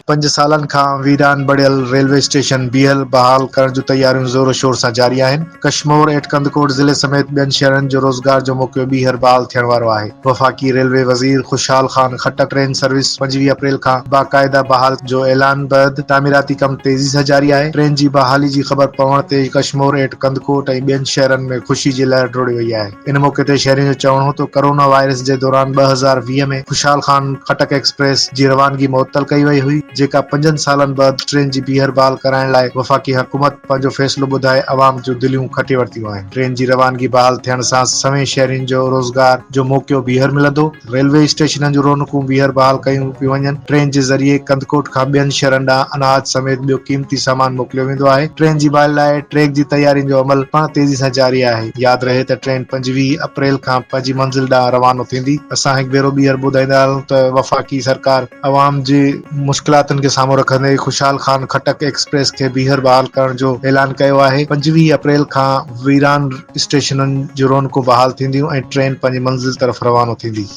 5 सालन खां वीरान बणियल रेलवे स्टेशन बीहल बहाल करण जूं तैयारियूं ज़ोर शोर सां जारी आहिनि। कशमोर ऐं कंदकोट ज़िले समेत ॿियनि शहरनि जो रोज़गार जो मौक़ो ॿीहर बहाल थियण वारो आहे। वफ़ाक़ी रेलवे वज़ीर खुशहाल ख़ान खट्टर ट्रेन सर्विस 25 अप्रैल खां बाक़ाइदा बहाल जो ऐलान बैदि तामीराती कम तेज़ी सां जारी आहे। ट्रेन जी बहाली जी ख़बर पवण ते कशमोर ऐं कंदकोट ऐं ॿियनि शहरनि में ख़ुशी जी लहर डोड़ी वई आहे। इन मौक़े ते शहरियुनि जो चवणो हो त कोरोना वायरस जे दौरान 2020 में खुशहाल ख़ान खटक एक्सप्रेस जी रवानगी मुअत्तल कई वई हुई, जेका 5 सालनि बैदि ट्रेन जी बीहर बहाल कराइण लाइ वफ़ाक़ी हुकूमत पंहिंजो फ़ैसिलो ॿुधाए अवाम जूं दिलियूं खटे वरितियूं आहिनि। ट्रेन जी रवानगी बहाल थियण सां सवें शहरियुनि जो रोज़गार जो मौक़ो बीहर मिलंदो। रेलवे स्टेशननि जूं रौनकूं बीहर बहाल कयूं पियूं वञनि। ट्रेन जे ज़रिए कंदकोट खां ॿियनि शहरनि ॾांहुं अनाज समेत ॿियो क़ीमती सामान मोकिलियो वेंदो आहे। ट्रेन जी बहाली लाइ ट्रैक जी तैयारियुनि जो अमल पाण तेज़ी सां जारी आहे। यादि रहे त ट्रेन 25 अप्रैल खां पंहिंजी मंज़िल ॾांहुं रवानो थींदी। असां हिकु भेरो ॿीहर ॿुधाईंदा आहियूं त वफ़ाक़ी सरकार अवाम जी मुश्किलातुनि खे साम्हूं रखंदे खुशहाल ख़ान खटक एक्सप्रेस खे बीहर बहाल करण जो ऐलान कयो आहे। 25 अप्रैल खां वीरान स्टेशननि जूं रौनकूं बहाल थींदियूं ऐं ट्रेन पंहिंजी मंज़िल तरफ़ रवानो थींदी।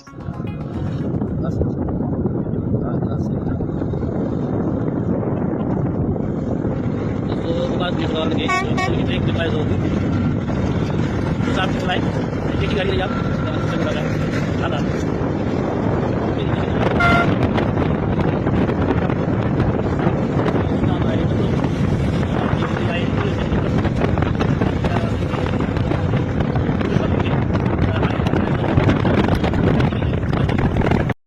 गाड़ी